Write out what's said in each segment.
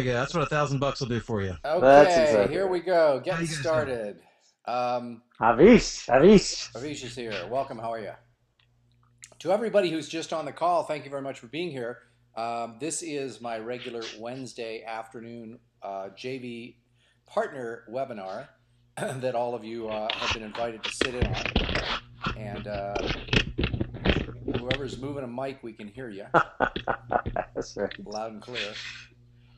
we go. That's what $1,000 will do for you. That's Okay, exactly here right. we go. How Getting you guys doing? started. Um, Havish, Havish. Avish is here. Welcome. How are you? To everybody who's just on the call, thank you very much for being here. This is my regular Wednesday afternoon JV partner webinar that all of you have been invited to sit in on. And whoever's moving a mic, we can hear you That's right. loud and clear.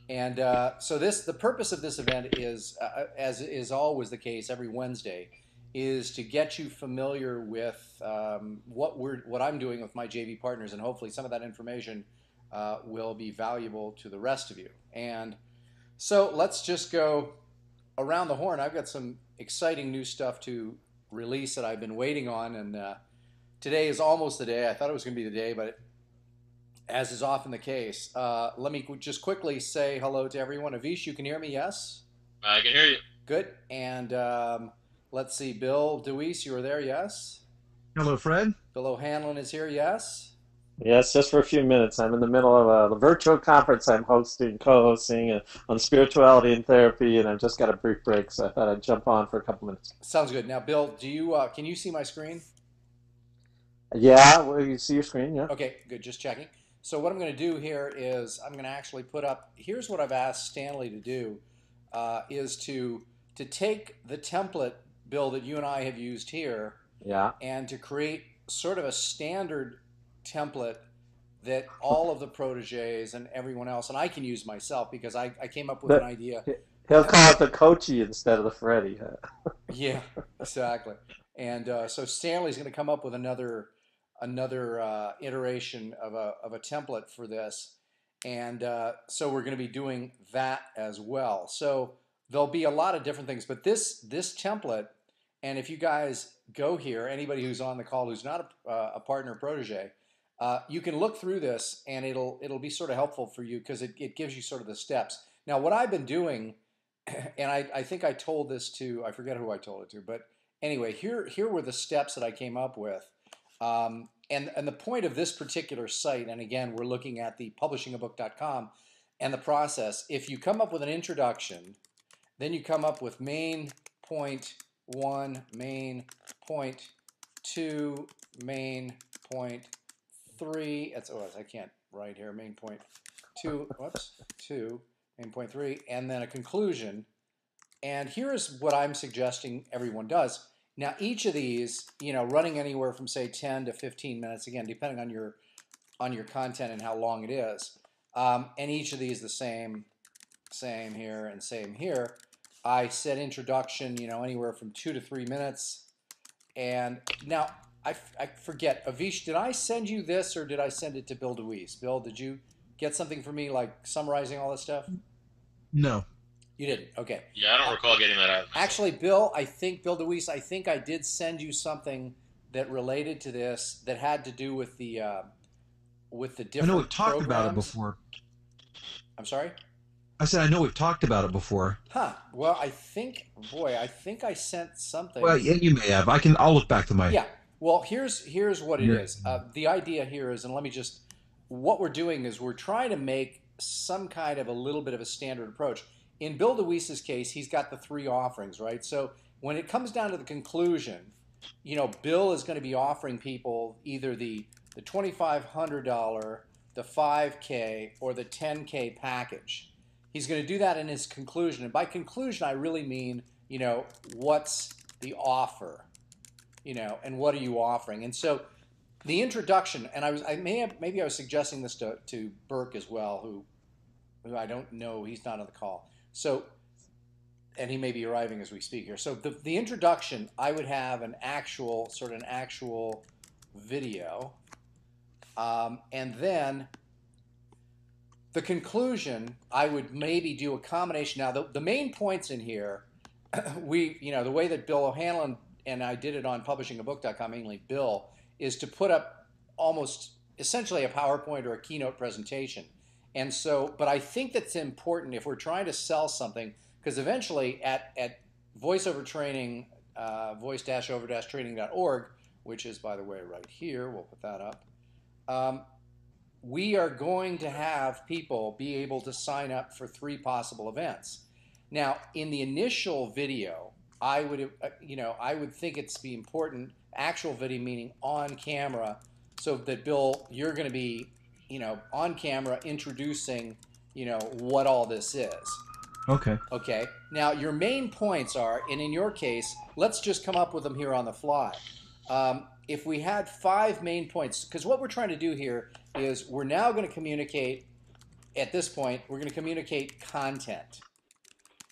And so the purpose of this event is, as is always the case every Wednesday, is to get you familiar with what I'm doing with my JV partners, and hopefully some of that information will be valuable to the rest of you. And so let's just go around the horn. I've got some exciting new stuff to release that I've been waiting on, and today is almost the day. I thought it was going to be the day, but as is often the case, let me just quickly say hello to everyone. Avish, you can hear me, yes? I can hear you. Good. And let's see, Bill DeWeese, you are there, yes? Hello, Fred. Bill O'Hanlon is here, yes? Yes, just for a few minutes. I'm in the middle of a virtual conference I'm co-hosting on spirituality and therapy, and I've just got a brief break, so I thought I'd jump on for a couple minutes. Sounds good. Now, Bill, can you see my screen? Yeah, well, you see your screen, yeah? Okay, good, just checking. So what I'm going to do here is I'm going to actually put up, here's what I've asked Stanley to do, is to take the template, Bill, that you and I have used here, Yeah. and to create sort of a standard template that all of the proteges and everyone else, and I can use myself because I came up with an idea. He'll call it the Coachy instead of the Freddy. Yeah, exactly. And so Stanley's going to come up with another iteration of a template for this, and so we're going to be doing that as well. So there'll be a lot of different things, but this template, and if you guys go here, anybody who's on the call who's not a partner protege, you can look through this, and it'll be sort of helpful for you because it gives you sort of the steps. Now, what I've been doing, and I think I told this to, I forget who I told it to, but anyway, here were the steps that I came up with. And the point of this particular site, and again, we're looking at the publishingabook.com and the process. If you come up with an introduction, then you come up with main point 1, main point 2, main point 3. I can't write here. Main point 2, whoops, 2, main point 3, and then a conclusion. And here's what I'm suggesting everyone does. Now, each of these, running anywhere from say 10 to 15 minutes, again, depending on your content and how long it is. And each of these the same here and same here. I said introduction, anywhere from 2 to 3 minutes. And now I forget, Avish, did I send you this or did I send it to Bill DeWeese? Bill, did you get something for me like summarizing all this stuff? No. You didn't. Okay. Yeah, I don't recall getting that out. Actually, Bill DeWeese, I think I did send you something that related to this that had to do with the different I know we've talked programs. about it before. I'm sorry? I said I know we've talked about it before. Huh. Well, I think I sent something. Well, yeah, you may have. I'll look back to my. Yeah. Well, here's what it Here. is. The idea here is, and let me just, what we're doing is we're trying to make some kind of a little bit of a standard approach. In Bill DeWeese's case, he's got the 3 offerings, right? So when it comes down to the conclusion, Bill is going to be offering people either the $2,500, the 5K, or the 10K package. He's going to do that in his conclusion. And by conclusion, I really mean, what's the offer, and what are you offering? And so the introduction, and maybe I was suggesting this to Burke as well, who I don't know, he's not on the call. So, and he may be arriving as we speak here. So the introduction, I would have an actual video, and then the conclusion, I would maybe do a combination. Now, the main points in here, the way that Bill O'Hanlon and I did it on publishingabook.com, mainly Bill, is to put up almost essentially a PowerPoint or a keynote presentation. And so, but I think that's important if we're trying to sell something, because eventually at voiceover training, voice-over-training.org, which is, by the way, right here, we'll put that up, we are going to have people be able to sign up for 3 possible events. Now, in the initial video, I would think it's be important, actual video meaning on camera, so that Bill, you're going to be, on camera introducing, what all this is. Okay. Okay. Now, your main points are, and in your case, let's just come up with them here on the fly. If we had 5 main points, because what we're trying to do here is we're now going to communicate, at this point, we're going to communicate content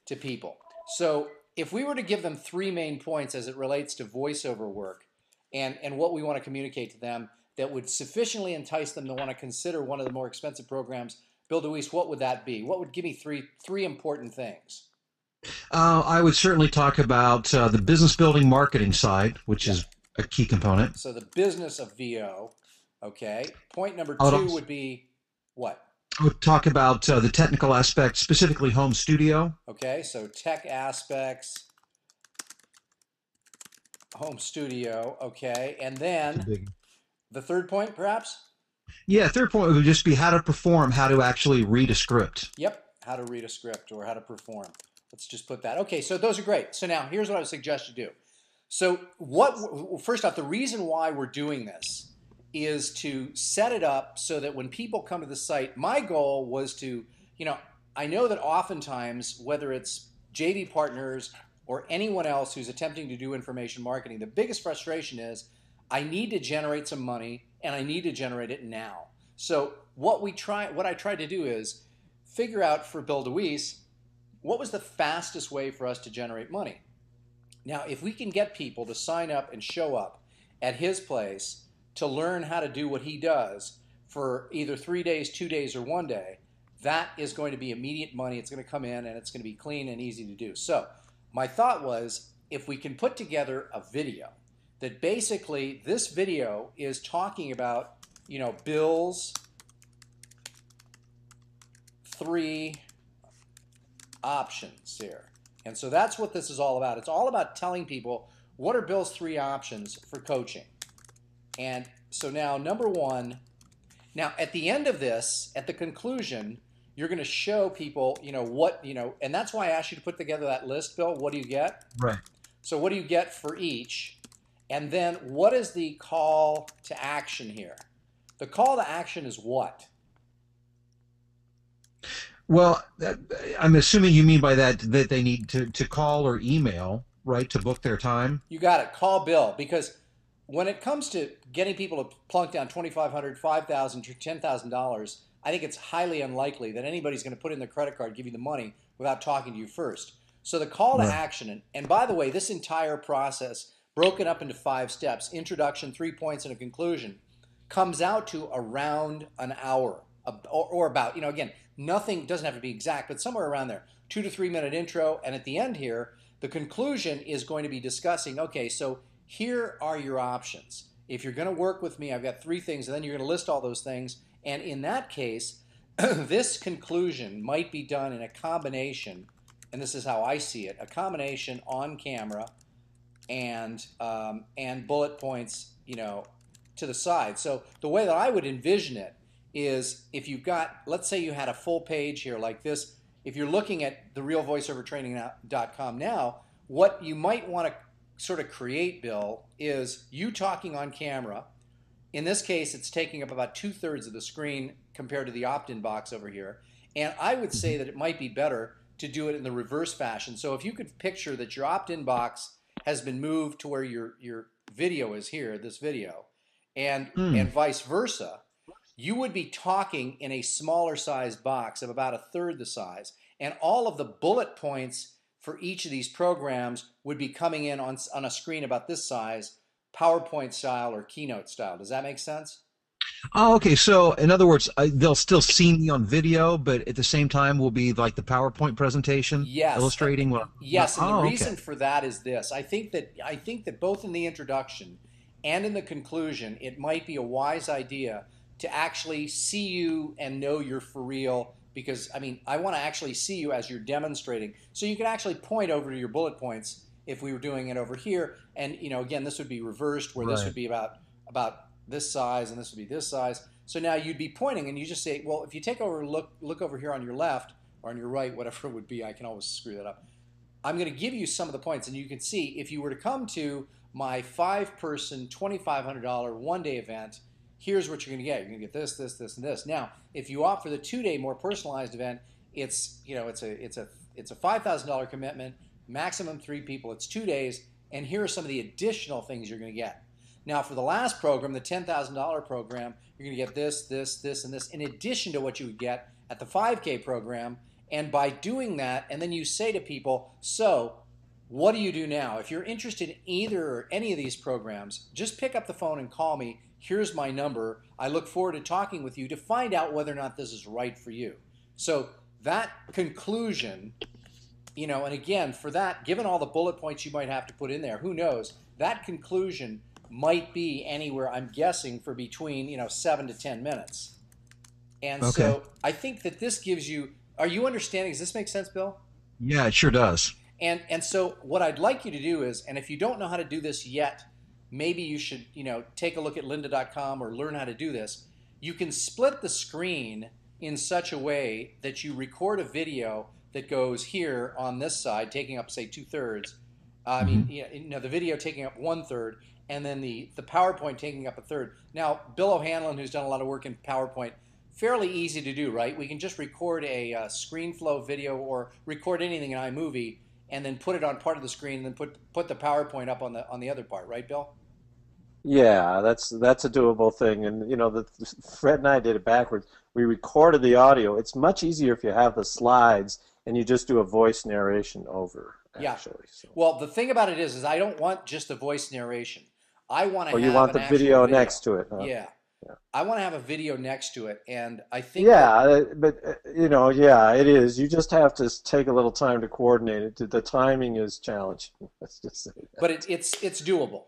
to people. So if we were to give them 3 main points as it relates to voiceover work and what we want to communicate to them that would sufficiently entice them to want to consider one of the more expensive programs, Bill DeWeese, what would that be? What would give me three important things? I would certainly talk about the business building marketing side, which Yeah. is a key component. So the business of VO. Okay. Point number I would 2 also- would be what? I would talk about the technical aspects, specifically home studio. Okay. So tech aspects, home studio. Okay. And then the third point, perhaps? Yeah, third point would just be how to perform, how to actually read a script. Yep. How to read a script or how to perform. Let's just put that. Okay. So those are great. So now here's what I would suggest you do. So first off, the reason why we're doing this is to set it up so that when people come to the site, my goal was to, I know that oftentimes, whether it's JV partners or anyone else who's attempting to do information marketing, the biggest frustration is I need to generate some money and I need to generate it now. So what I tried to do is figure out for Bill DeWeese, what was the fastest way for us to generate money? Now, if we can get people to sign up and show up at his place to learn how to do what he does for either 3 days, 2 days, or 1 day, that is going to be immediate money. It's going to come in and it's going to be clean and easy to do. So my thought was, if we can put together a video that basically this video is talking about, Bill's 3 options here. And so that's what this is all about. It's all about telling people what are Bill's 3 options for coaching. And so now, number 1, now at the end of this, at the conclusion, you're going to show people, and that's why I asked you to put together that list, Bill. What do you get? Right. So what do you get for each? And then what is the call to action here? The call to action is what? Well, I'm assuming you mean by that they need to call or email, right, to book their time? You got it. Call Bill, because when it comes to getting people to plunk down $2,500, $5,000, or $10,000, I think it's highly unlikely that anybody's going to put in their credit card, give you the money without talking to you first. So the call to action, and by the way, this entire process, broken up into 5 steps, introduction, 3 points, and a conclusion, comes out to around an hour, or about, again, nothing doesn't have to be exact, but somewhere around there. 2 to 3 minute intro, and at the end here, the conclusion is going to be discussing, okay, so here are your options. If you're going to work with me, I've got 3 things, and then you're going to list all those things. And in that case, this conclusion might be done in a combination, and this is how I see it, a combination on camera and bullet points, to the side. So the way that I would envision it is, if you've got, let's say you had a full page here like this, if you're looking at therealvoiceovertraining.com now, what you might want to sort of create, Bill, is you talking on camera. In this case, it's taking up about 2/3 of the screen compared to the opt-in box over here. And I would say that it might be better to do it in the reverse fashion. So if you could picture that your opt-in box has been moved to where your video is here, this video, and vice versa, you would be talking in a smaller sized box of about 1/3 the size. And all of the bullet points for each of these programs would be coming in on a screen about this size, PowerPoint style or Keynote style. Does that make sense? Oh, okay. So, in other words, they'll still see me on video, but at the same time will be like the PowerPoint presentation, Yes. illustrating what. Yes, and the Oh, reason okay. for that is this. I think that both in the introduction and in the conclusion, it might be a wise idea to actually see you and know you're for real, because I want to actually see you as you're demonstrating. So you can actually point over to your bullet points if we were doing it over here, and again, this would be reversed, where this Right. would be about this size and this would be this size. So now you'd be pointing, and you just say, well, if you take over, look over here on your left or on your right, whatever it would be. I can always screw that up. I'm going to give you some of the points, and you can see if you were to come to my 5-person, $2,500 one-day event, here's what you're going to get. You're going to get this, this, this, and this. Now, if you opt for the 2-day, more personalized event, it's a $5,000 commitment, maximum 3 people. It's 2 days, and here are some of the additional things you're going to get. Now, for the last program, the $10,000 program, you're going to get this, this, this, and this, in addition to what you would get at the 5K program. And by doing that, and then you say to people, so what do you do now? If you're interested in either or any of these programs, just pick up the phone and call me. Here's my number. I look forward to talking with you to find out whether or not this is right for you. So that conclusion, and again, for that, given all the bullet points you might have to put in there, who knows, that conclusion might be anywhere, I'm guessing, for between 7 to 10 minutes. And so I think that this gives you, are you understanding? Does this make sense, Bill? Yeah, it sure does. And so what I'd like you to do is, and if you don't know how to do this yet, maybe you should take a look at lynda.com or learn how to do this. You can split the screen in such a way that you record a video that goes here on this side, taking up, say, 2/3. The video taking up 1/3, and then the PowerPoint taking up 1/3. Now, Bill O'Hanlon, who's done a lot of work in PowerPoint, fairly easy to do, right? We can just record a ScreenFlow video or record anything in iMovie and then put it on part of the screen and then put the PowerPoint up on the other part, right, Bill? Yeah, that's a doable thing. And Fred and I did it backwards. We recorded the audio. It's much easier if you have the slides and you just do a voice narration over. Actually, yeah. So. Well, the thing about it is I don't want just a voice narration. I want to have you want an the actual video next to it. Huh? Yeah. Yeah. I want to have a video next to it, and I think but it is. You just have to take a little time to coordinate it. The timing is challenging. Let's just say that. But it's doable.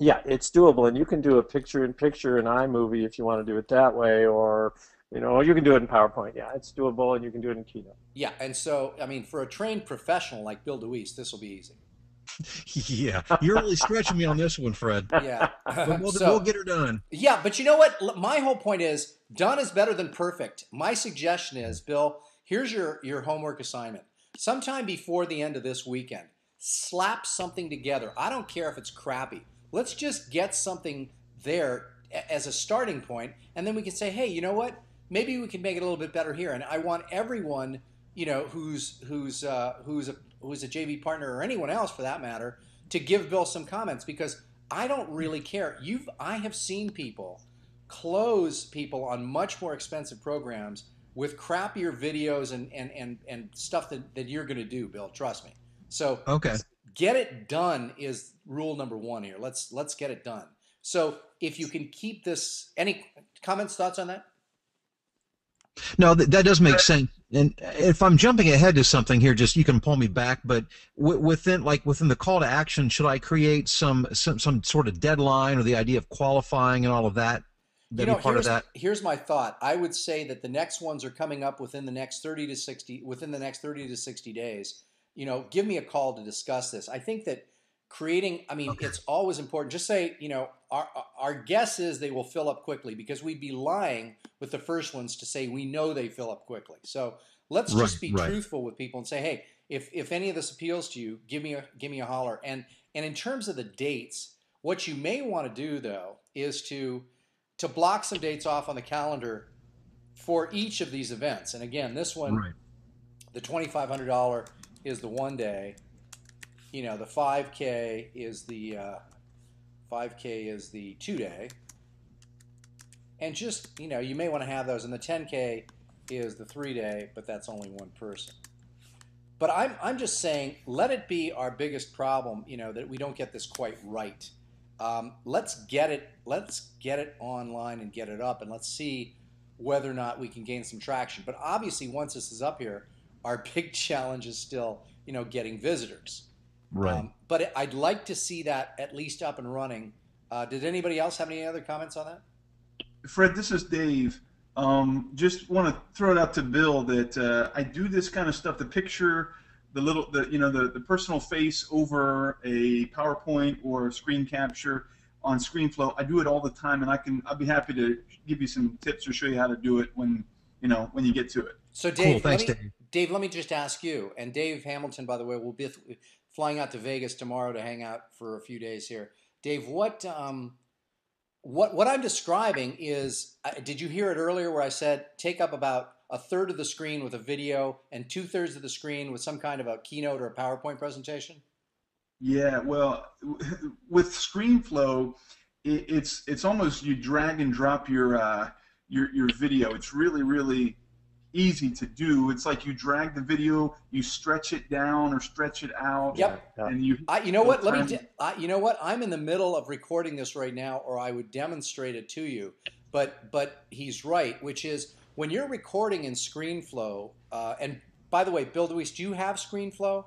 Yeah, it's doable, and you can do a picture-in-picture in iMovie if you want to do it that way, or you can do it in PowerPoint. Yeah, it's doable, and you can do it in Keynote. Yeah, and so for a trained professional like Bill DeWeese, this will be easy. Yeah, you're really stretching me on this one, Fred. Yeah, but we'll get her done. Yeah, but you know what? My whole point is done is better than perfect. My suggestion is, Bill, here's your homework assignment. Sometime before the end of this weekend, slap something together. I don't care if it's crappy. Let's just get something there as a starting point, and then we can say, hey, you know what? Maybe we can make it a little bit better here. And I want everyone, who's a JV partner or anyone else for that matter, to give Bill some comments, because I don't really care. I have seen people close people on much more expensive programs with crappier videos and stuff that you're going to do, Bill. Trust me. So get it done is rule number 1 here. Let's get it done. So if you can keep this, any comments, thoughts on that? No, that does make sense. And if I'm jumping ahead to something here, just you can pull me back. But within the call to action, should I create some sort of deadline or the idea of qualifying and all of that? Be part of that. Here's my thought. I would say that the next ones are coming up within the next 30 to 60 days. Give me a call to discuss this. I think that creating, it's always important. Just say, our guess is they will fill up quickly, because we'd be lying with the first ones to say we know they fill up quickly. So let's just be truthful with people and say, hey, if any of this appeals to you, give me a holler. And in terms of the dates, what you may want to do though is to block some dates off on the calendar for each of these events. And again, this one, the $2,500 is the 1 day. The 5K is the 2 day, and just you may want to have those. And the 10K is the 3 day, but that's only one person. But I'm just saying, let it be our biggest problem. That we don't get this quite right. Let's get it online and get it up, and let's see whether or not we can gain some traction. But obviously, once this is up here, our big challenge is still getting visitors. Right. But I'd like to see that at least up and running. Did anybody else have any other comments on that? Fred, this is Dave. Just want to throw it out to Bill that I do this kind of stuff. The picture, the personal face over a PowerPoint or a screen capture. on ScreenFlow. I do it all the time, and I'll be happy to give you some tips or show you how to do it when when you get to it. So Cool. Dave, Thanks, Dave. Dave, let me just ask you, and Dave Hamilton, by the way, will be flying out to Vegas tomorrow to hang out for a few days here. Dave, what I'm describing is, did you hear it earlier where I said take up about a third of the screen with a video and 2/3 of the screen with some kind of a keynote or a PowerPoint presentation? Yeah, well, with ScreenFlow, it's almost you drag and drop your video. It's really easy to do. It's like you drag the video, you stretch it down or stretch it out. Yep. And you you know what? You know what? I'm in the middle of recording this right now, or I would demonstrate it to you. But he's right, which is when you're recording in ScreenFlow. And by the way, Bill Deweese, do you have ScreenFlow?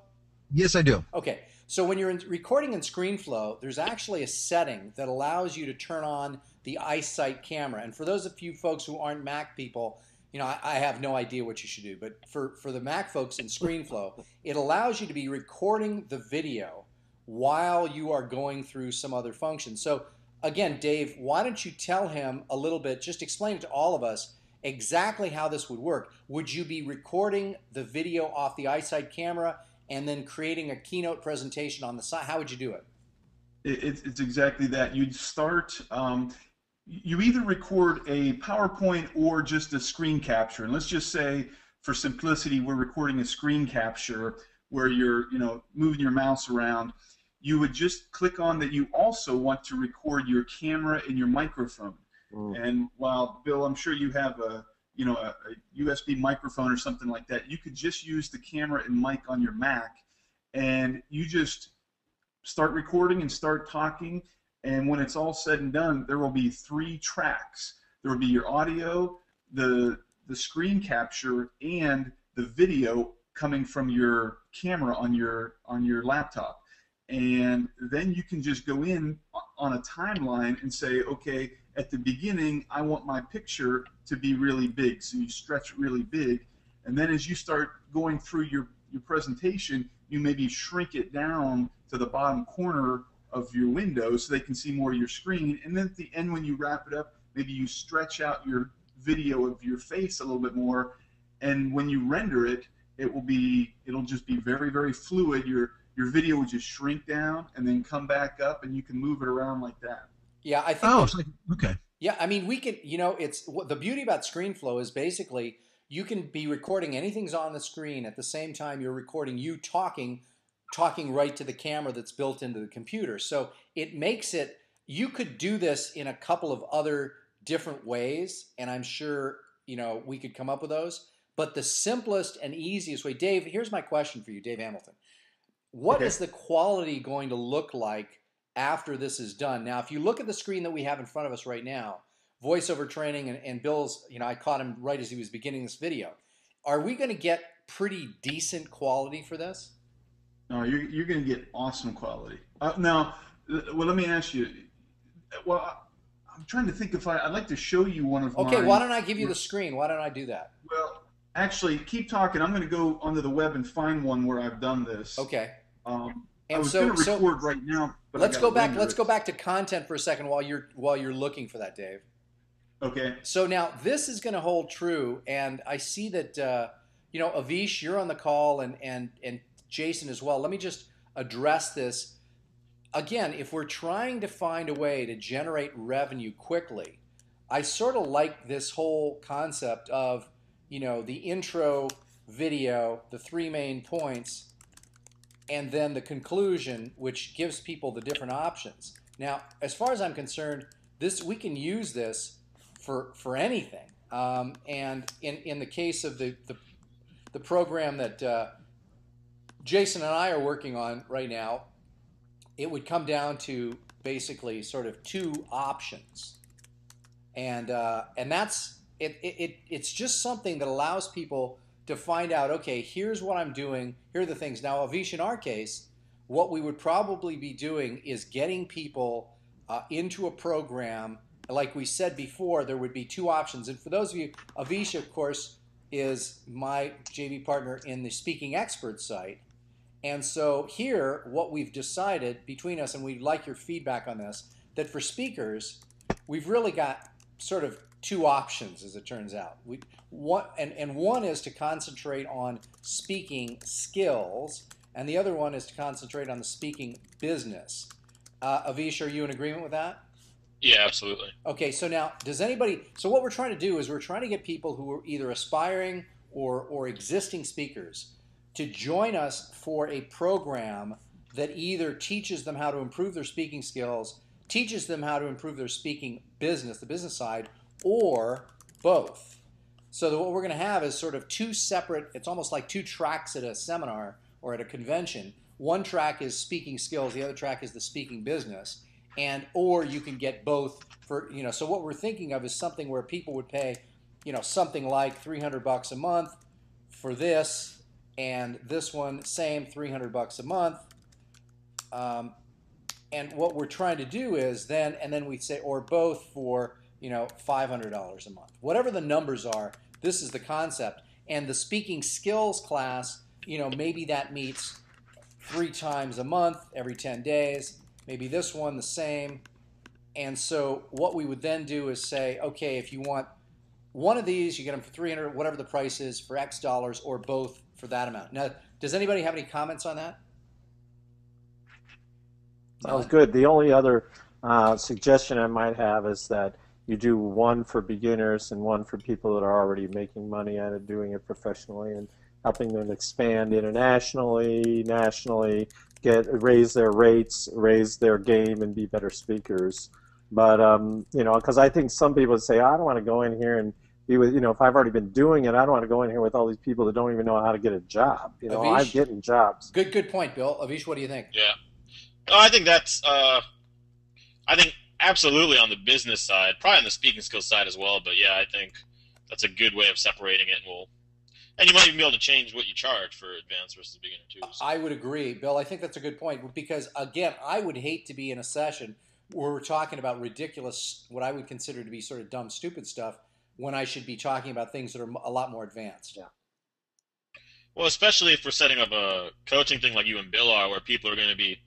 Yes, I do. Okay. So when you're recording in ScreenFlow, there's actually a setting that allows you to turn on the iSight camera. And for those of you folks who aren't Mac people, I have no idea what you should do, but for the Mac folks in ScreenFlow, it allows you to be recording the video while you are going through some other function. So again, Dave, why don't you tell him a little bit, just explain it to all of us exactly how this would work. Would you be recording the video off the iSight camera and then creating a keynote presentation on the side? How would you do it? It's exactly that. You'd start, you either record a PowerPoint or just a screen capture. And let's just say, for simplicity, we're recording a screen capture where you're, moving your mouse around. You would just click on that you also want to record your camera and your microphone. And while, Bill, I'm sure you have a USB microphone or something like that, you could just use the camera and mic on your Mac, and you just start recording and start talking. And when it's all said and done, there will be 3 tracks. There will be your audio, the screen capture, and the video coming from your camera on your laptop. And then you can just go in on a timeline and say, okay, at the beginning, I want my picture to be really big. So you stretch really big. And then as you start going through your presentation, you maybe shrink it down to the bottom corner of your window so they can see more of your screen. And then at the end, when you wrap it up, maybe you stretch out your video of your face a little bit more. And when you render it, it'll just be very fluid. Your video will just shrink down and then come back up, and you can move it around like that. Yeah, I think. Oh, it's like, okay. Yeah, I mean, we can. It's the beauty about ScreenFlow is basically you can be recording anything's on the screen at the same time you're recording you talking right to the camera that's built into the computer. So it makes it. You could do this in a couple of other different ways, and I'm sure we could come up with those. But the simplest and easiest way, Dave. Here's my question for you, Dave Hamilton. What is the quality going to look like after this is done? Now, if you look at the screen that we have in front of us right now, voiceover training and Bill's, I caught him right as he was beginning this video. Are we going to get pretty decent quality for this? No, you're going to get awesome quality. Now, let me ask you. Well, I'm trying to think if I'd like to show you one of Okay, mine. why don't I give you the screen? Why don't I do that? Well, actually, keep talking. I'm going to go onto the web and find one where I've done this. Okay. I was going to record right now, but let's go back. Let's go back to content for a second while you're looking for that, Dave. Okay. So now this is going to hold true, and I see that Avish, you're on the call, and Jason as well. Let me just address this again. If we're trying to find a way to generate revenue quickly, I sort of like this whole concept of the intro video, the 3 main points, and then the conclusion, which gives people the different options. Now, as far as I'm concerned, we can use this for anything. And in the case of the program that Jason and I are working on right now, it would come down to basically sort of 2 options, and that's it's just something that allows people to find out, okay, here's what I'm doing, here are the things. Now, Avish, in our case, what we would probably be doing is getting people into a program. Like we said before, there would be 2 options. And for those of you, Avish, of course, is my JV partner in the Speaking Expert site. And so here, what we've decided between us, and we'd like your feedback on this, that for speakers, we've really got sort of two options, as it turns out. One is to concentrate on speaking skills, and the other one is to concentrate on the speaking business. Avish, are you in agreement with that? Yeah, absolutely. Okay, so now, so what we're trying to do is we're trying to get people who are either aspiring or existing speakers to join us for a program that either teaches them how to improve their speaking skills, teaches them how to improve their speaking business, the business side, or both. So that what we're going to have is sort of two separate, it's almost like two tracks at a seminar or at a convention. One track is speaking skills, the other track is the speaking business. Or you can get both for, so what we're thinking of is something where people would pay, something like $300 a month for this, and this one, same, $300 a month. And what we're trying to do is then we say, or both for, $500 a month. Whatever the numbers are, this is the concept. And the speaking skills class, maybe that meets 3 times a month, every 10 days. Maybe this one the same. And so what we would then do is say, okay, if you want one of these, you get them for 300, whatever the price is, for X dollars, or both for that amount. Now, does anybody have any comments on that? Sounds good. The only other suggestion I might have is that you do one for beginners and one for people that are already making money at it, doing it professionally, and helping them expand internationally, nationally, raise their rates, raise their game, and be better speakers. But because I think some people say, I don't want to go in here and be with, if I've already been doing it, I don't want to go in here with all these people that don't even know how to get a job. Avish, I'm getting jobs. Good point, Bill. Avish, what do you think? Yeah. No, I think that's, I think absolutely on the business side, probably on the speaking skills side as well, but yeah, I think that's a good way of separating it, and you might even be able to change what you charge for advanced versus beginner too. So. I would agree, Bill. I think that's a good point because, again, I would hate to be in a session where we're talking about ridiculous, what I would consider to be sort of dumb, stupid stuff, when I should be talking about things that are a lot more advanced. Yeah. Well, especially if we're setting up a coaching thing like you and Bill are, where people are going to be,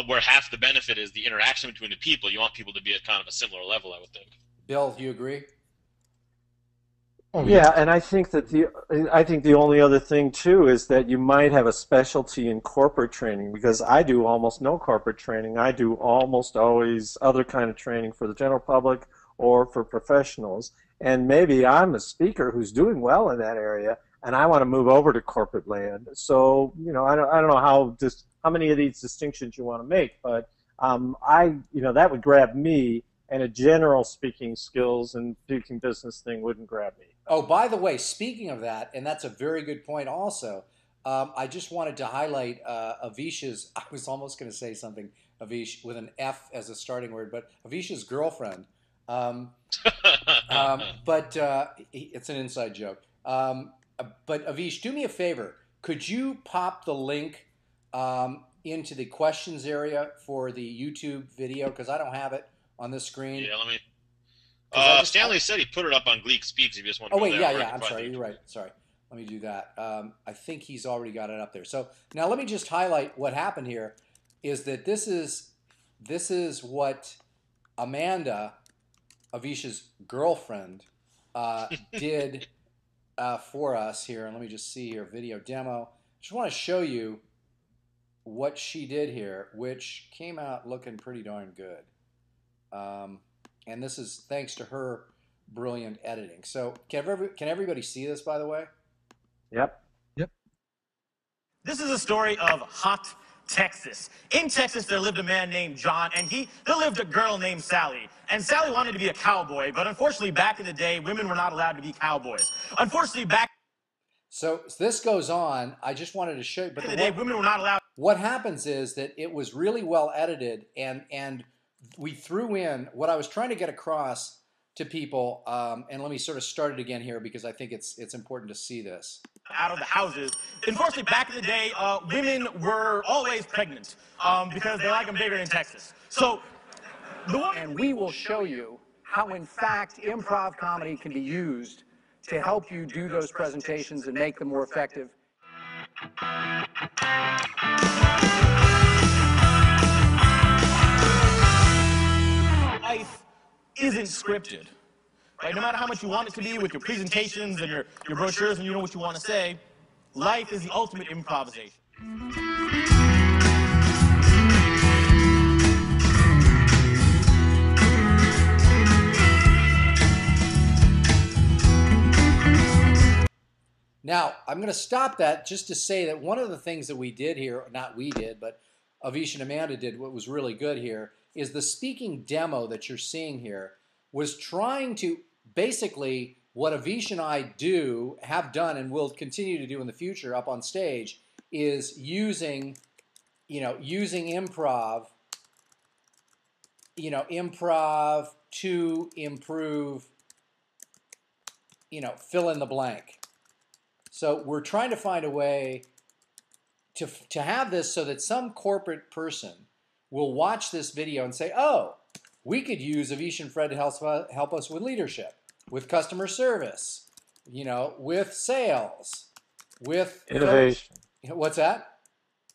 where half the benefit is the interaction between the people. You want people to be at kind of a similar level, I would think. Bill, do you agree? Yeah, and I think that the only other thing too is that you might have a specialty in corporate training, because I do almost no corporate training. I do almost always other kind of training for the general public or for professionals. And maybe I'm a speaker who's doing well in that area, and I want to move over to corporate land. So I don't know how many of these distinctions you want to make, but that would grab me, and a general speaking skills and speaking business thing wouldn't grab me. Oh, by the way, speaking of that, and that's a very good point also, I just wanted to highlight Avish's, I was almost going to say something, Avish, with an F as a starting word, but Avish's girlfriend. But it's an inside joke. But Avish, do me a favor. Could you pop the link into the questions area for the YouTube video? Because I don't have it on this screen. Yeah, let me... Stanley said he put it up on Gleeck Speaks if you just want to go there. Yeah, I'm sorry, you're right. Sorry. Let me do that. I think he's already got it up there. So now let me just highlight what happened here is that this is what Amanda, Avish's girlfriend, did for us here. And let me just see here, video demo. Just want to show you what she did here, which came out looking pretty darn good. And this is thanks to her brilliant editing. So can everybody see this, by the way? Yep. This is a story of hot Texas. In Texas, there lived a man named John, and there lived a girl named Sally. And Sally wanted to be a cowboy, but unfortunately, back in the day, women were not allowed to be cowboys. So this goes on. I just wanted to show you. But in the day, women were not allowed. What happens is that it was really well edited, and we threw in what I was trying to get across to people, and let me sort of start it again here because I think it's important to see this. Out of the houses. Unfortunately, back in the day, women were always pregnant because they like them bigger in Texas. So, and we will show you how, in fact, improv comedy can be used to help you do those presentations and make them more effective. isn't scripted. Right? No matter how much you want it to be with your presentations and your brochures and you know what you want to say, life is the ultimate improvisation. Now, I'm going to stop that just to say that one of the things that we did here, not we did, but Avish and Amanda did, what was really good here, is the speaking demo that you're seeing here was trying to, basically, what Avish and I have done, and will continue to do in the future up on stage, is using improv, improv to improve, fill in the blank. So we're trying to find a way to have this so that some corporate person will watch this video and say, oh, we could use Avish and Fred to help us with leadership, with customer service, with sales, with innovation. What's that?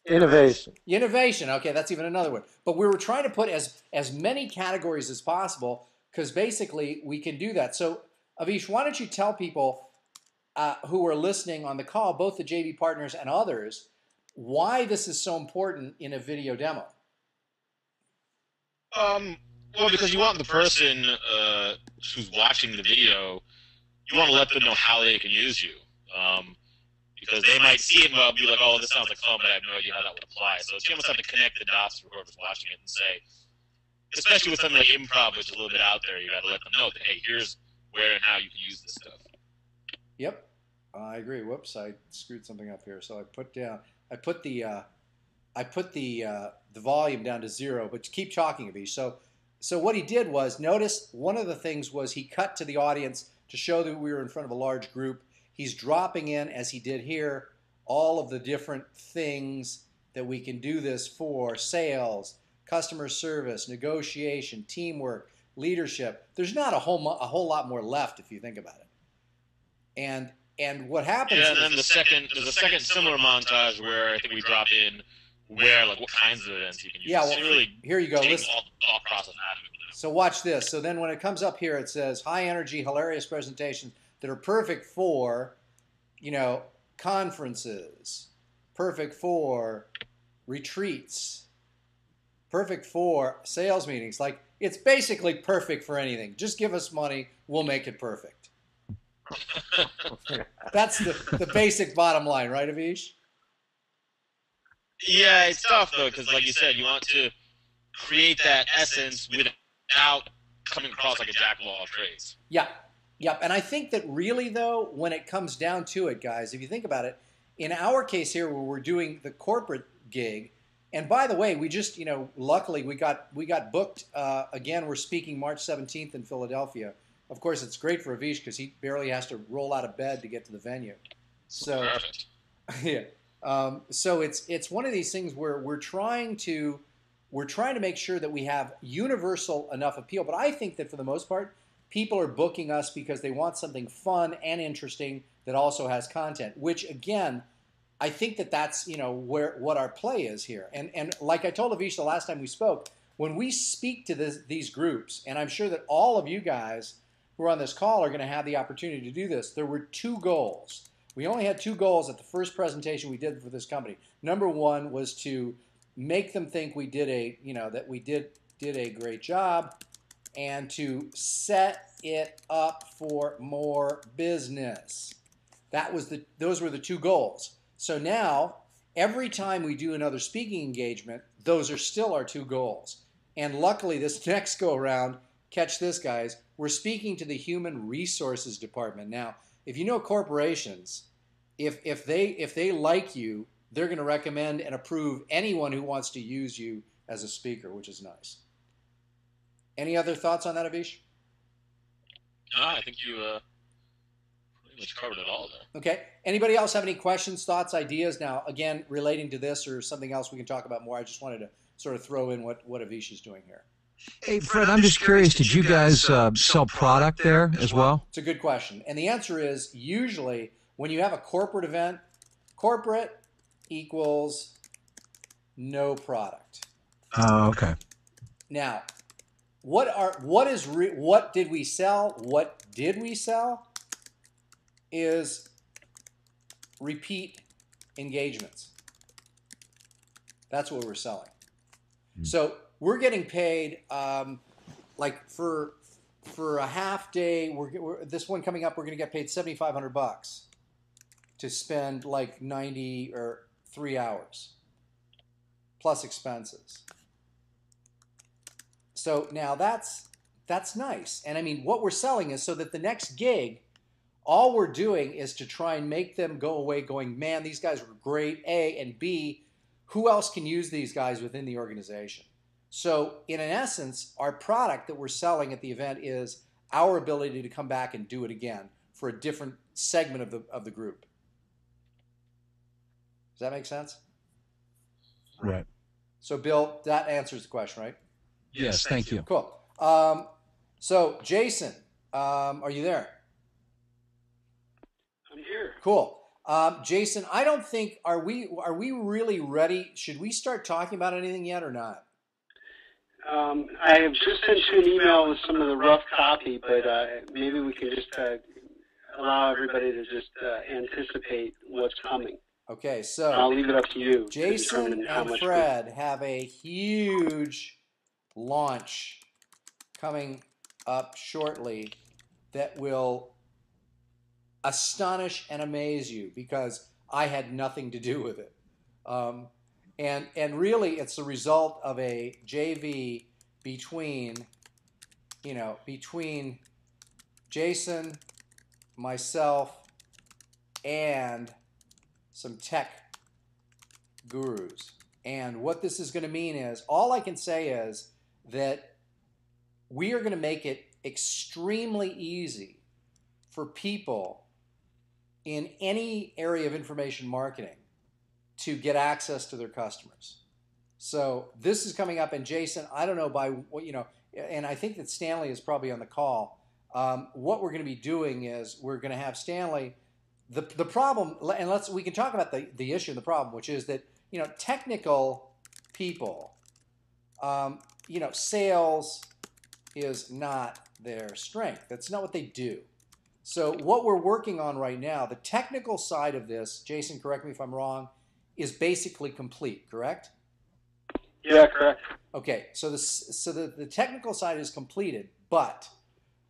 Innovation. Innovation. Okay, that's even another one. But we were trying to put as many categories as possible because basically we can do that. So Avish, why don't you tell people who are listening on the call, both the JV partners and others, why this is so important in a video demo? Well, because you want the person who's watching the video, you want to let them know how they can use you. Because they might see it and be like, oh, this sounds like fun, but I have no idea how that would apply. So you almost have to connect the dots for whoever's watching it and say, especially with something like improv, which is a little bit out there, you got to let them know that, hey, here's where and how you can use this stuff. Yep, I agree. Whoops, I screwed something up here. So I put the volume down to 0, but keep talking, Avish. So what he did was, notice one of the things was he cut to the audience to show that we were in front of a large group. He's dropping in, as he did here, all of the different things that we can do this for: sales, customer service, negotiation, teamwork, leadership. There's not a whole lot more left if you think about it. And what happens? Yeah, and then there's a second similar montage where I think we drop in what kinds of events you can use. Yeah, well, really here you go. Listen. All the thought process out of it. So watch this. So then when it comes up here, it says high energy, hilarious presentations that are perfect for, conferences, perfect for retreats, perfect for sales meetings. Like, it's basically perfect for anything. Just give us money, we'll make it perfect. That's the basic bottom line, right, Avish? Yeah, it's tough though, because like you said, you want to create that essence without coming across like a jack of all trades. Yeah. Yep. And I think that really, though, when it comes down to it, guys, if you think about it, in our case here where we're doing the corporate gig, and by the way, we just, luckily we got booked. Again, we're speaking March 17th in Philadelphia. Of course, it's great for Avish because he barely has to roll out of bed to get to the venue. So, perfect. Yeah. So it's one of these things where we're trying to make sure that we have universal enough appeal. But I think that for the most part, people are booking us because they want something fun and interesting that also has content, which again, I think that's, what our play is here. And like I told Avish the last time we spoke, when we speak to these groups, and I'm sure that all of you guys who are on this call are going to have the opportunity to do this, there were 2 goals. We only had 2 goals at the first presentation we did for this company. Number 1 was to make them think we did a great job, and to set it up for more business. Those were the 2 goals. So now, every time we do another speaking engagement, those are still our 2 goals. And luckily, this next go around, catch this, guys, we're speaking to the human resources department. Now, if you know corporations, if they like you, they're going to recommend and approve anyone who wants to use you as a speaker, which is nice. Any other thoughts on that, Avish? No, I think you pretty much covered it all there. Okay. Anybody else have any questions, thoughts, ideas? Now, again, relating to this or something else we can talk about more, I just wanted to sort of throw in what Avish is doing here. Hey, Fred, I'm just curious, did you guys sell product there as well? It's a good question. And the answer is, usually, when you have a corporate event, corporate equals no product. Oh, okay. Now, what did we sell? What did we sell is repeat engagements. That's what we're selling. So we're getting paid like for a half day. This one coming up, we're going to get paid $7,500 to spend like 90 or 3 hours plus expenses. So now that's nice. And I mean, what we're selling is so that the next gig, all we're doing is to try and make them go away going, man, these guys were great, A, and B, who else can use these guys within the organization? So in essence, our product that we're selling at the event is our ability to come back and do it again for a different segment of the group. Does that make sense? Right. So Bill, that answers the question, right? Yes, thank you. Cool. So Jason, are you there? I'm here. Cool. Jason, I don't think, are we really ready? Should we start talking about anything yet or not? I have just sent you an email with some of the rough copy, but maybe we can just allow everybody to just anticipate what's coming. Okay, so I'll leave it up to you. Jason and Fred have a huge launch coming up shortly that will astonish and amaze you because I had nothing to do with it. And really it's the result of a JV between Jason, myself, and some tech gurus. And what this is going to mean is, all I can say is that we are going to make it extremely easy for people in any area of information marketing to get access to their customers. So this is coming up, and Jason, I don't know by what, and I think that Stanley is probably on the call. What we're going to be doing is we're going to have Stanley, the problem, and we can talk about the issue and the problem, which is that, technical people, sales is not their strength. That's not what they do. So what we're working on right now, the technical side of this, Jason, correct me if I'm wrong, is basically complete, correct? Yeah, correct. Okay, so the technical side is completed, but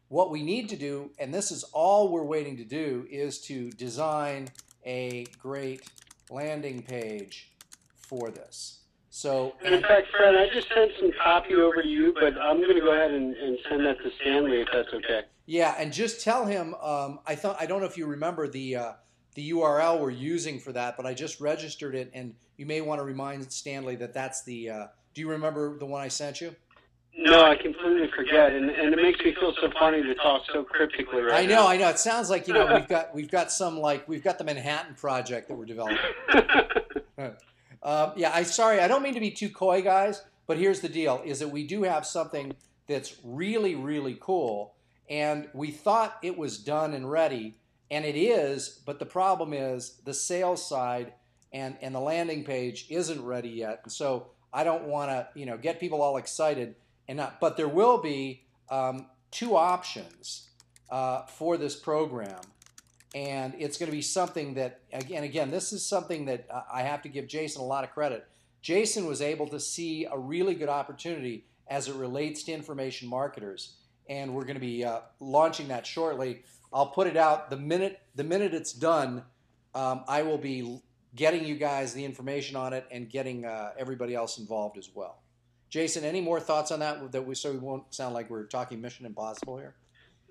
what we need to do, and this is all we're waiting to do, is to design a great landing page for this. So, and in fact, Fred, I just sent some copy over to you, but I'm going to go ahead and send that to Stanley if that's okay. Yeah, and just tell him, I don't know if you remember the URL we're using for that, but I just registered it, and you may want to remind Stanley that that's the, do you remember the one I sent you? No, I completely forget, and it makes me feel so funny to talk so cryptically right now. I know. It sounds like, we've got the Manhattan Project that we're developing. Sorry, I don't mean to be too coy, guys, but here's the deal, is that we do have something that's really, really cool, and we thought it was done and ready, and it is, but the problem is the sales side and the landing page isn't ready yet. And so I don't want to, get people all excited and not, but there will be 2 options for this program. And it's going to be something that, again, this is something that I have to give Jason a lot of credit. Jason was able to see a really good opportunity as it relates to information marketers. And we're going to be launching that shortly. I'll put it out the minute it's done. I will be getting you guys the information on it and getting everybody else involved as well. Jason, any more thoughts on that so we won't sound like we're talking Mission Impossible here?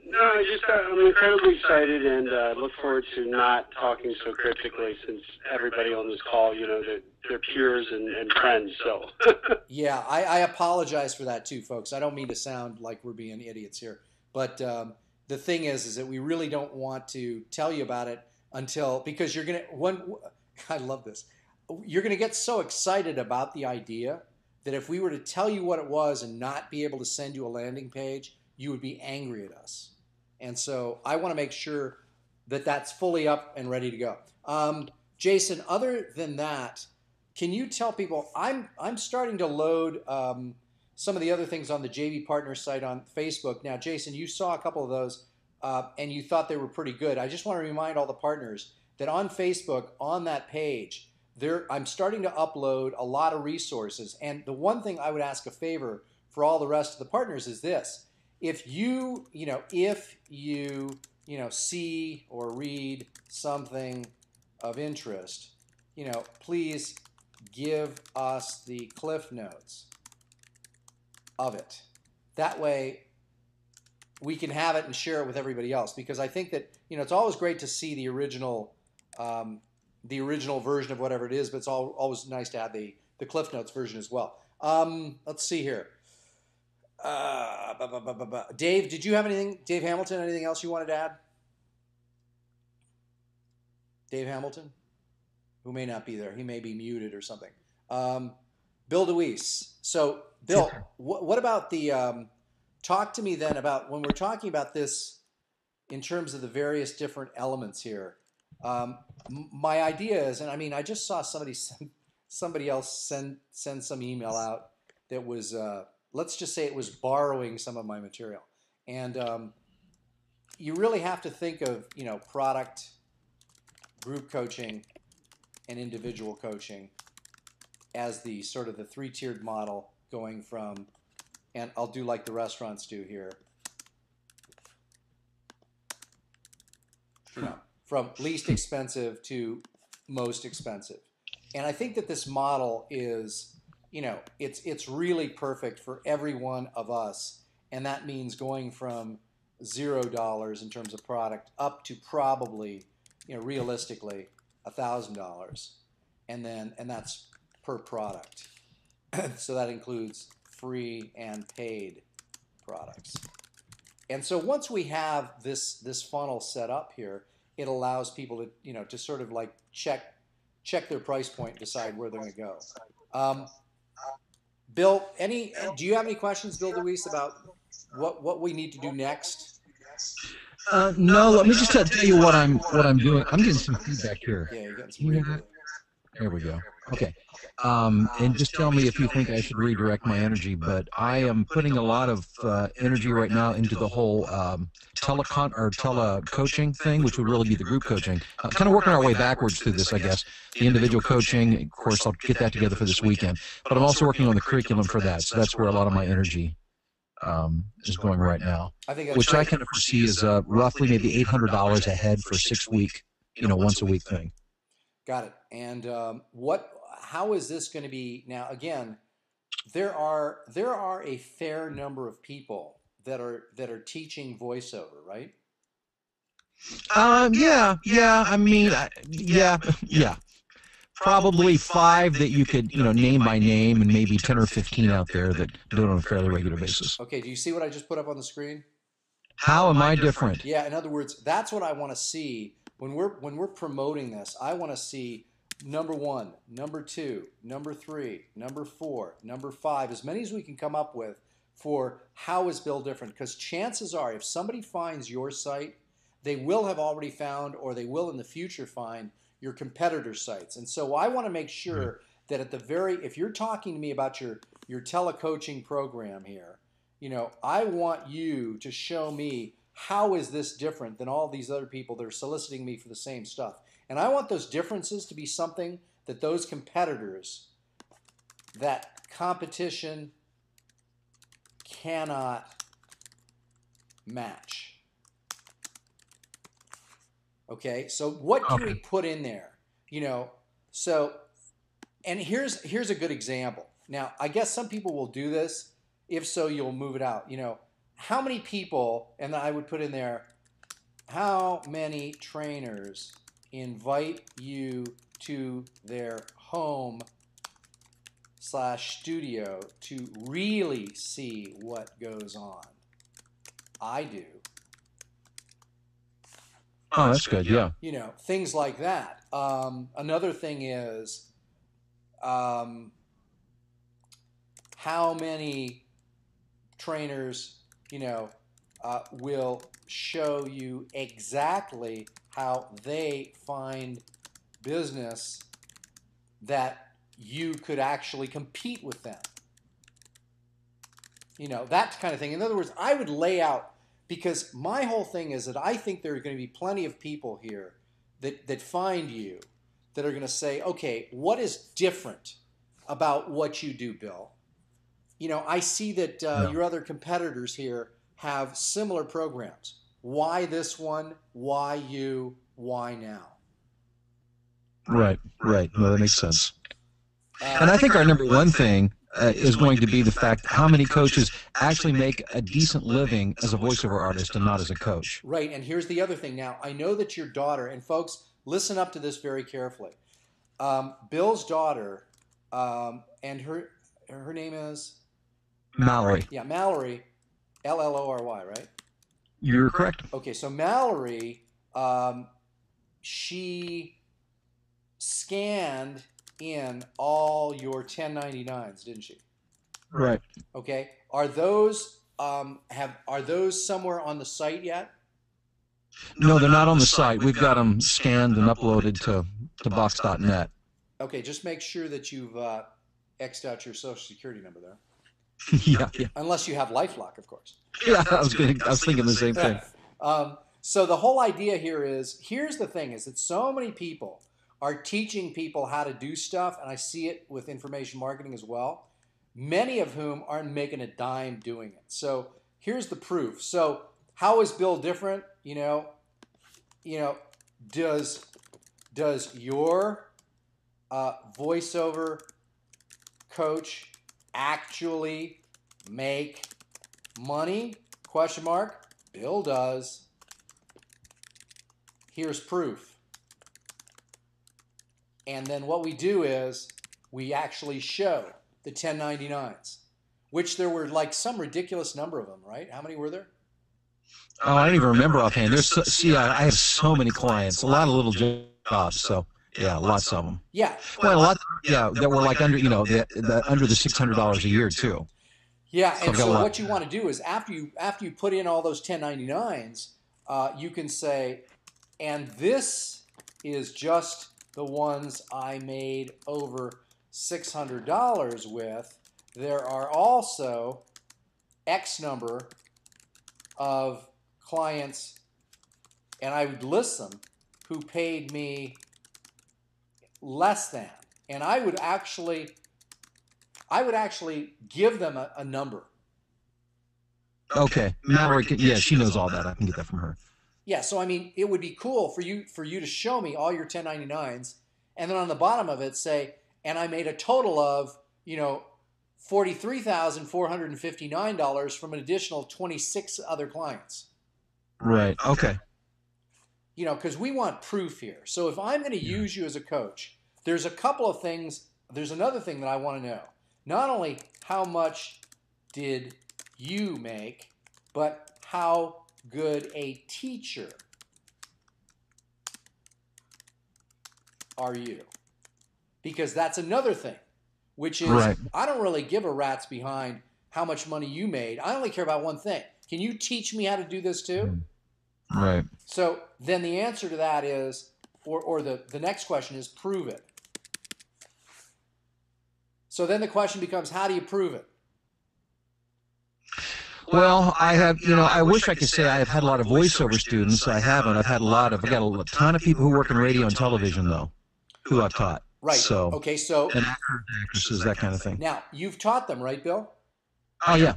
No, I'm incredibly excited and look forward to not talking so cryptically since everybody on this call, they're peers and friends. So yeah, I apologize for that too, folks. I don't mean to sound like we're being idiots here, but the thing is that we really don't want to tell you about it because you're gonna I love this. You're gonna get so excited about the idea that if we were to tell you what it was and not be able to send you a landing page, you would be angry at us. And so I want to make sure that that's fully up and ready to go. Jason, other than that, can you tell people, I'm starting to load some of the other things on the JV Partner site on Facebook. Now, Jason, you saw a couple of those and you thought they were pretty good. I just want to remind all the partners that on Facebook, on that page, I'm starting to upload a lot of resources. And the one thing I would ask a favor for all the rest of the partners is this. If you see or read something of interest, please give us the cliff notes of it. That way we can have it and share it with everybody else, because I think that, it's always great to see the original version of whatever it is, but it's always nice to have the cliff notes version as well. Let's see here. Dave, did you have anything? Dave Hamilton, anything else you wanted to add? Dave Hamilton, who may not be there. He may be muted or something. Bill DeWeese. So, Bill, what about the, talk to me then about when we're talking about this in terms of the various different elements here. My idea is, and I mean, I just saw somebody else send some email out that was, let's just say it was borrowing some of my material. And you really have to think of, product, group coaching, and individual coaching as the sort of the three-tiered model going from, and I'll do like the restaurants do here, from least expensive to most expensive. And I think that this model is, it's really perfect for every one of us. And that means going from $0 in terms of product up to probably, realistically $1,000. And that's per product. So that includes free and paid products. And so once we have this funnel set up here, it allows people to, to sort of like check their price point, decide where they're going to go. Bill, do you have any questions, Bill DeWeese, about what we need to do next? No, let me just tell you what I'm doing. I'm getting some feedback here. Yeah, you're getting some feedback. There we go. Okay. And just tell me if you think I should redirect my energy, but I am putting a lot of energy right now into the whole tele-coaching thing, which would really be the group coaching. Kind of working our way backwards through this, I guess. The individual coaching, of course, I'll get that together for this weekend. But I'm also working on the curriculum for that, so that's where a lot of my energy is going right now, which I kind of foresee as roughly maybe $800 a head for a 6-week, once a week thing. Got it. And how is this going to be now? Again, there are a fair number of people that are teaching voiceover, right? Yeah. I mean, yeah. Probably 5 that you could, name by name, and maybe 10 or 15 out there that do it on a fairly regular basis. Okay. Do you see what I just put up on the screen? How am I different? Yeah. In other words, that's what I want to see when we're promoting this. I want to see number 1, number 2, number 3, number 4, number 5, as many as we can come up with for how is Bill different. Because chances are, if somebody finds your site, they will have already found, or they will in the future find, your competitor sites. And so I want to make sure that if you're talking to me about your telecoaching program here, I want you to show me how is this different than all these other people that are soliciting me for the same stuff. And I want those differences to be something that those competitors, that competition cannot match. Okay, so what do we put in there? So, and here's a good example. Now, I guess some people will do this. If so, you'll move it out. How many people, and I would put in there, how many trainers invite you to their home/studio to really see what goes on? I do. Oh, that's good. Yeah. Things like that. Another thing is, how many trainers, will show you exactly how they find business that you could actually compete with them. You know, that kind of thing. In other words, I would lay out, because my whole thing is that I think there are going to be plenty of people here that find you that are going to say, okay, what is different about what you do, Bill? You know, I see that your other competitors here have similar programs. Why this one? Why you? Why now? Right, right. No, that makes sense. And I think our number one thing is going to be the fact how many coaches actually make a decent living as a voiceover artist and not as a coach. Right, and here's the other thing. Now, I know that your daughter, and folks, listen up to this very carefully. Bill's daughter, and her name is? Mallory. Yeah, Mallory, Llory, right? You're correct. Okay, so Mallory, she scanned in all your 1099s, didn't she? Right. Okay. Are those somewhere on the site yet? No, they're not on the site. We've got them scanned and uploaded to Box.net. Okay, just make sure that you've X'd out your social security number there. Yeah. Unless you have LifeLock, of course. Yeah, I was thinking the same thing. So the whole idea here is, here's the thing, is that so many people are teaching people how to do stuff, and I see it with information marketing as well, many of whom aren't making a dime doing it. So here's the proof. So how is Bill different? You know, does your voiceover coach actually make money? Question mark. Bill does. Here's proof. And then what we do is we actually show the 1099s, which there were like some ridiculous number of them, right? How many were there? Oh, I don't even remember offhand. I have so many clients, a lot of little jobs, so yeah, lots of them. Yeah. Well, a lot, yeah, that were like under, under the $600 a year too. Yeah, and so what you want to do is after you put in all those 1099s, you can say, and this is just the ones I made over $600 with. There are also X number of clients, and I would list them, who paid me less than. And I would actually give them a number. Okay. Mallory, yeah, she knows all that. I can get that from her. Yeah, so I mean, it would be cool for you to show me all your 1099s, and then on the bottom of it say, and I made a total of, $43,459 from an additional 26 other clients. Right. Okay. Because we want proof here. So if I'm going to use you as a coach, there's a couple of things. There's another thing that I want to know. Not only how much did you make, but how good a teacher are you? Because that's another thing, which is right. I don't really give a rat's behind how much money you made. I only care about one thing. Can you teach me how to do this too? Right. So then the answer to that is, or the next question is, prove it. So then the question becomes, how do you prove it? Well, I have, I wish I could say I have had a lot of voiceover students. I haven't. I've got a ton of people who work in radio and television, though, who I've taught. Right. So, okay, so. And actresses, that kind of thing. Now, you've taught them, right, Bill? Oh, yeah.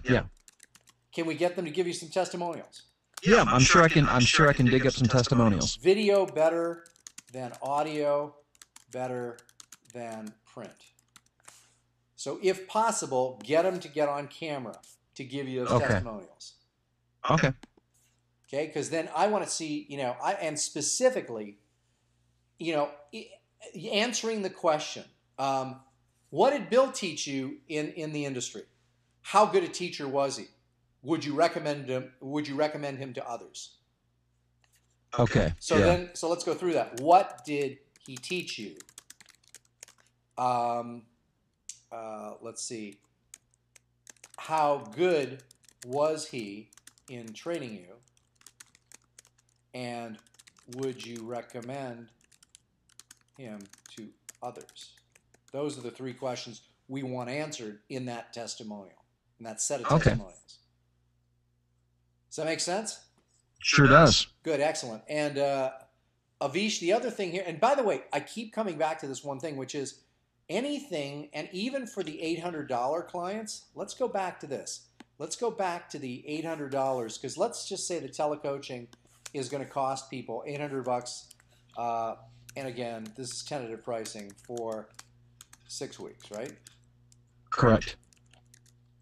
Can we get them to give you some testimonials? Yeah, I'm sure I can dig up some testimonials. Video better than audio, better than print. So if possible, get them to get on camera to give you those testimonials. Okay. Okay, because then I want to see, and specifically, answering the question, what did Bill teach you in the industry? How good a teacher was he? Would you recommend him to others? Okay. So let's go through that. What did he teach you? Let's see. How good was he in training you? And would you recommend him to others? Those are the three questions we want answered in that testimonial. and that's set of Okay. testimonials. Does that make sense? Sure does. Good, excellent. And Avish, the other thing here, and by the way, I keep coming back to this one thing, which is anything, and even for the $800 clients, let's go back to this. Let's go back to the $800, because let's just say the telecoaching is going to cost people $800. And again, this is tentative pricing for 6 weeks, right? Correct.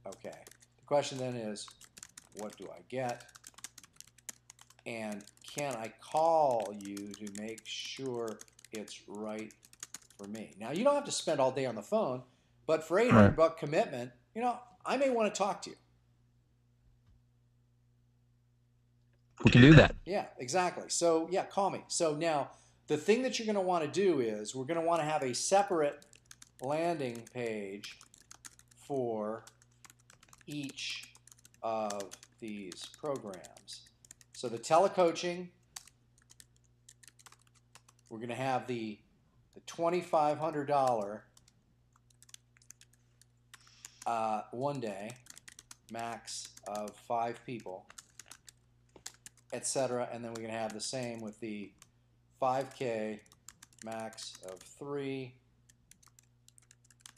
Okay. The question then is, what do I get? And can I call you to make sure it's right for me? Now, you don't have to spend all day on the phone, but for $800 commitment, I may want to talk to you. We can do that. Yeah, exactly. So, yeah, call me. So now, the thing that you're going to want to do is we're going to want to have a separate landing page for each of these programs. So the telecoaching, we're going to have the $2,500 one day, max of 5 people, etc. And then we're going to have the same with the 5K, max of 3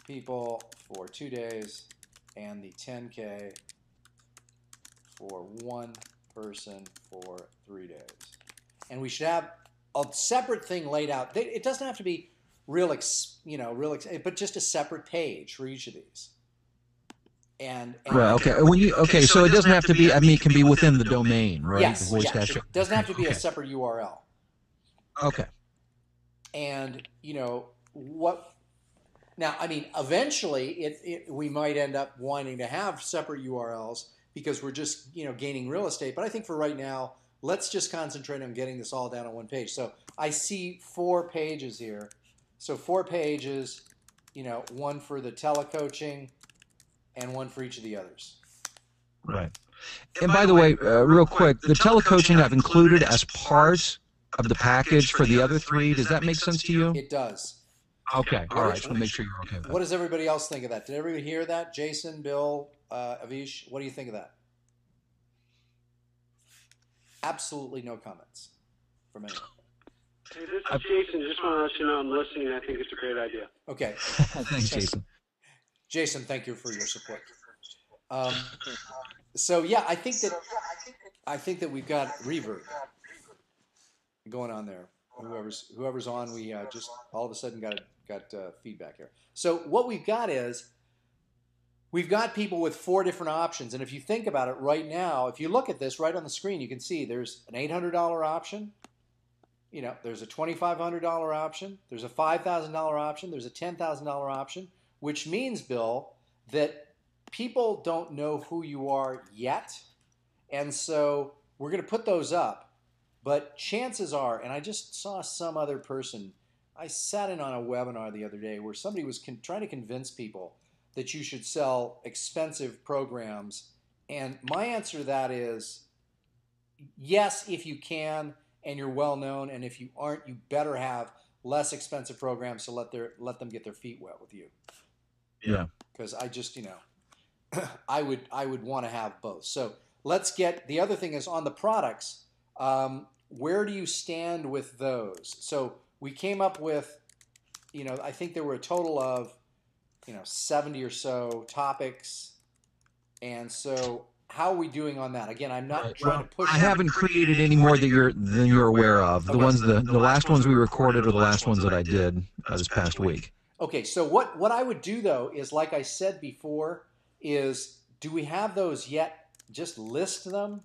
people for 2 days, and the 10K for 1 person for 3 days. And we should have a separate thing laid out. It doesn't have to be but just a separate page for each of these. And Right. Okay. So it doesn't have to be. I mean, it can be within the domain, right? Yes. The voice Yes. chat. It doesn't have to be a separate URL. Okay. And what? Now, I mean, eventually, we might end up wanting to have separate URLs because we're just gaining real estate. But I think for right now, let's just concentrate on getting this all down on one page. So I see 4 pages here. So 4 pages, one for the telecoaching and one for each of the others. Right. And by the way, real quick, the telecoaching I've included as part of the package for the other 3. Does that make sense to you? It does. Okay. All right. Just want to make sure you're okay with that. What does everybody else think of that? Did everybody hear that? Jason, Bill, Avish, what do you think of that? Absolutely no comments from anyone. Hey, this is Jason. Just want to let you know I'm listening. I think it's a great idea. Okay. Thanks, Jason. Jason, thank you for your support. So yeah, I think that we've got reverb going on there. Whoever's on, we just all of a sudden got feedback here. So what we've got is we've got people with 4 different options, and if you think about it right now, if you look at this right on the screen, you can see there's an $800 option. There's a $2,500 option. There's a $5,000 option. There's a $10,000 option, which means, Bill, that people don't know who you are yet. And so we're going to put those up. But chances are, and I just saw some other person, I sat in on a webinar the other day where somebody was trying to convince people that you should sell expensive programs. And my answer to that is, yes, if you can, and you're well known, and if you aren't, you better have less expensive programs to let them get their feet wet with you. Yeah. Because I just I would want to have both. So let's get the other thing is on the products. Where do you stand with those? So we came up with, I think there were a total of 70 or so topics, and so. How are we doing on that? Again, I'm not trying to push. I haven't created any more than you're aware of. The ones the last ones we recorded are the last ones that I did this past week. Okay, so what I would do though is, like I said before, is do we have those yet? Just list them.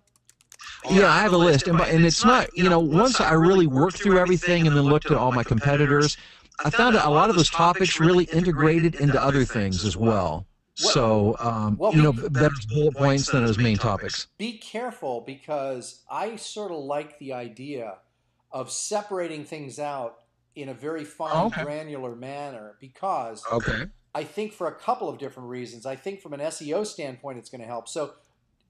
Yeah, I have a list, and it's not once I really worked through everything and then looked at all my competitors, I found that a lot of those topics really integrated into other things as well. So, better as bullet points than as main topics. Be careful, because I sort of like the idea of separating things out in a very fine, granular manner, because I think for a couple of different reasons. I think from an SEO standpoint, it's going to help. So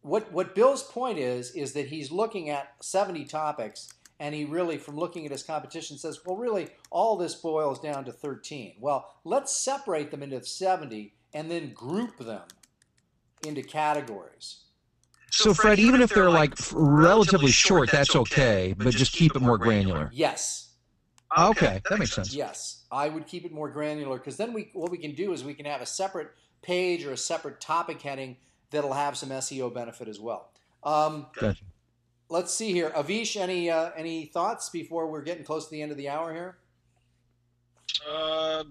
what Bill's point is that he's looking at 70 topics, and he really, from looking at his competition, says, well, really, all this boils down to 13. Well, let's separate them into 70 and then group them into categories. So, Fred, even if they're like relatively short, that's okay, but just keep it more granular. Yes. Okay, that makes sense. Yes, I would keep it more granular because then what we can do is we can have a separate page or a separate topic heading that'll have some SEO benefit as well. Gotcha. Let's see here. Avish, any thoughts before we're getting close to the end of the hour here? I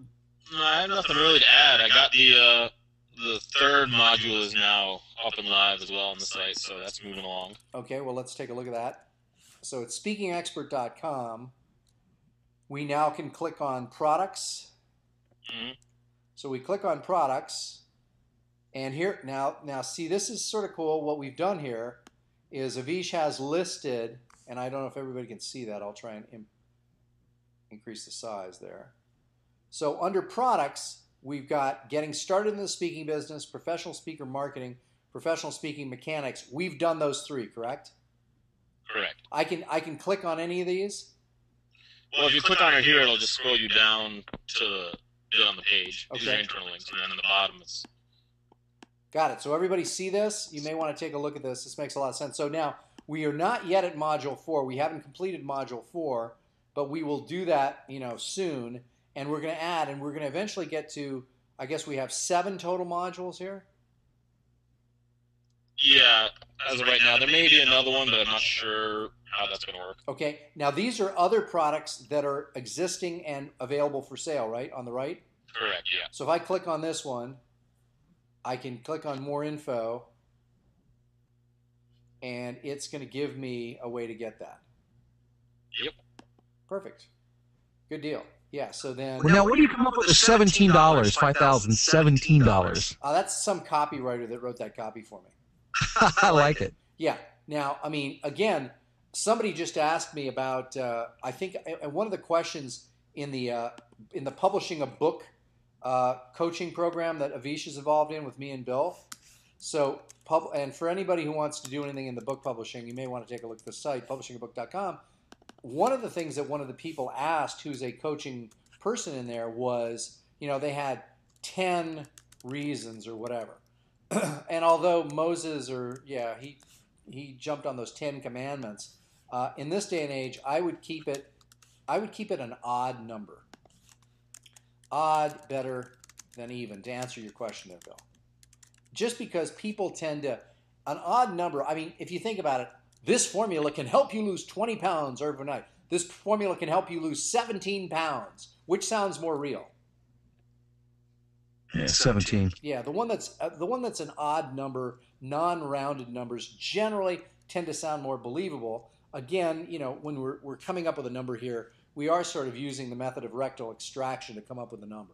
have nothing really to add. I got the third module is now up and live as well on the site, so that's moving along. Okay, well, let's take a look at that. So it's speakingexpert.com. We now can click on products. Mm-hmm. So we click on products, and here now see, this is sort of cool. What we've done here is Avish has listed, and I don't know if everybody can see that. I'll try and increase the size there. So under products, we've got getting started in the speaking business, professional speaker marketing, professional speaking mechanics. We've done those three, correct? Correct. I can click on any of these. Well, if you click on it here, it'll just scroll you down to on the page. These are Okay. internal links, and then in the bottom it's... Got it. So everybody see this? You may want to take a look at this. This makes a lot of sense. So now we are not yet at Module 4. We haven't completed Module 4, but we will do that, soon. And we're going to add, and we're going to eventually get to, I guess we have 7 total modules here. Yeah, as of right now. There may be another one, but I'm not sure how that's going to work. Okay. Now these are other products that are existing and available for sale, right? On the right? Correct, yeah. So if I click on this one, I can click on more info, and it's going to give me a way to get that. Yep. Perfect. Good deal. Yeah, so then... Now, what do you come up with the $17, $5,017? That's some copywriter that wrote that copy for me. I like it. Yeah. Now, I mean, again, somebody just asked me about, I think, one of the questions in the publishing a book coaching program that Avish is involved in with me and Bill. So, and for anybody who wants to do anything in the book publishing, you may want to take a look at the site, publishingabook.com. One of the things that one of the people asked, who's a coaching person in there, was, they had 10 reasons or whatever. And although Moses, he jumped on those 10 commandments, in this day and age, I would keep it an odd number. Odd better than even, to answer your question there, Bill. Just because people tend to, an odd number, I mean, if you think about it, this formula can help you lose 20 pounds overnight. This formula can help you lose 17 pounds. Which sounds more real? Yeah, 17. Yeah, the one that's an odd number, non-rounded numbers generally tend to sound more believable. Again, when we're coming up with a number here, we are sort of using the method of rectal extraction to come up with a number.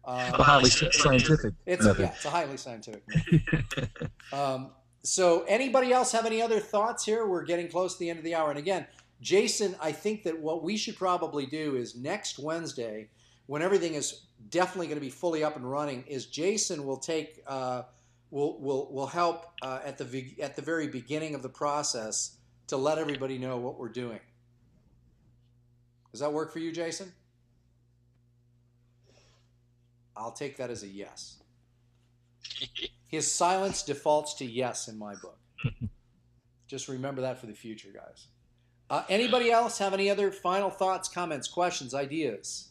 A highly scientific method. Yeah, it's a highly scientific method. So anybody else have any other thoughts here? We're getting close to the end of the hour. And again, Jason, I think that what we should probably do is next Wednesday, when everything is definitely going to be fully up and running, is Jason will take will help at the very beginning of the process to let everybody know what we're doing. Does that work for you, Jason? I'll take that as a yes. His silence defaults to yes in my book. Just remember that for the future, guys. Anybody else have any other final thoughts, comments, questions, ideas,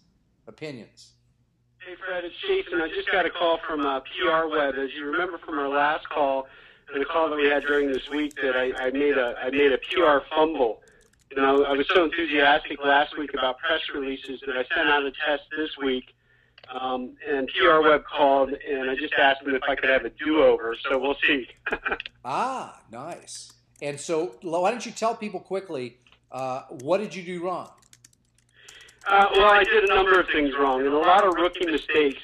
opinions? Hey, Fred, it's Jason. I just got a call from PR Web. As you remember from our last call and the call that we had during this week, that I made a PR fumble. I was so enthusiastic last week about press releases that I sent out a test this week. And PR Web called, and I just asked them if I could have a do-over, so we'll see. Nice. And so why don't you tell people quickly, what did you do wrong? Well, I did a number of things wrong, and a lot of rookie mistakes.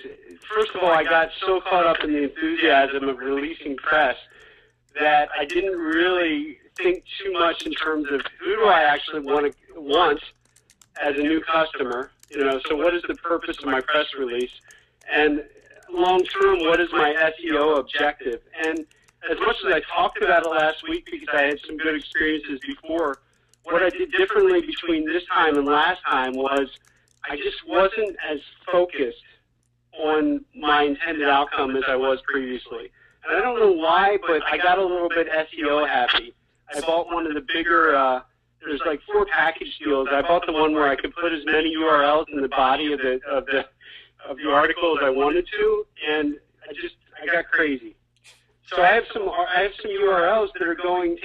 First of all, I got so caught up in the enthusiasm of releasing press that I didn't really think too much in terms of who do I actually want as a new customer. So what is the purpose of my press release? And long term, what is my SEO objective? And as much as I talked about it last week because I had some good experiences before, what I did differently between this time and last time was I just wasn't as focused on my intended outcome as I was previously. And I don't know why, but I got a little bit SEO happy. I bought one of the bigger, there's like 4 package deals. I bought the one where I could put as many URLs in the body of the article as I wanted to, and I got crazy. So I have some URLs that are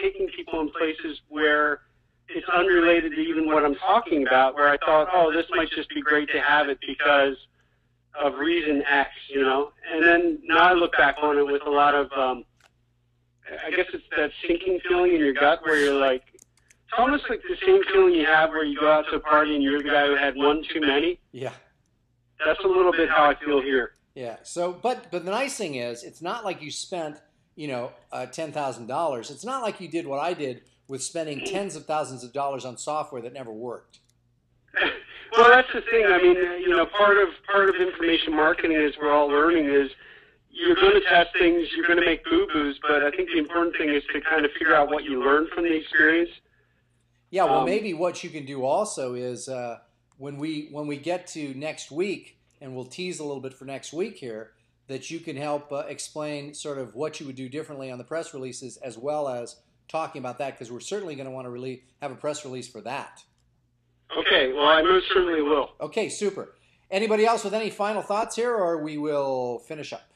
taking people in places where it's unrelated to even what I'm talking about, where I thought, oh, this might just be great to have it because of reason X, you know? And then now I look back on it with a lot of, I guess it's that sinking feeling in your gut where you're like, it's almost like the same feeling you have where you go out to a party and you're the guy who had one too many. Yeah. That's a little bit how I feel here. Yeah. So, but the nice thing is, it's not like you spent, $10,000. It's not like you did what I did with spending tens of thousands of dollars on software that never worked. Well, that's the thing. I mean, part of information marketing, as we're all learning, is you're going to test things, you're going to make boo-boos, but I think the important thing is to kind of figure out what you learned from the experience. Yeah, well, maybe what you can do also is when we get to next week, and we'll tease a little bit for next week here, that you can help explain sort of what you would do differently on the press releases, as well as talking about that, because we're certainly going to want to have a press release for that. Okay, well, I most certainly will. Okay, super. Anybody else with any final thoughts here, or we will finish up?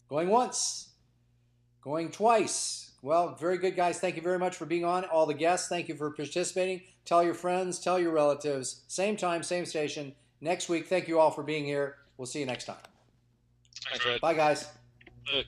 Going once. Going twice. Well, very good, guys. Thank you very much for being on. All the guests, thank you for participating. Tell your friends, tell your relatives. Same time, same station. Next week, thank you all for being here. We'll see you next time. Thanks, Red. Bye, guys. Good.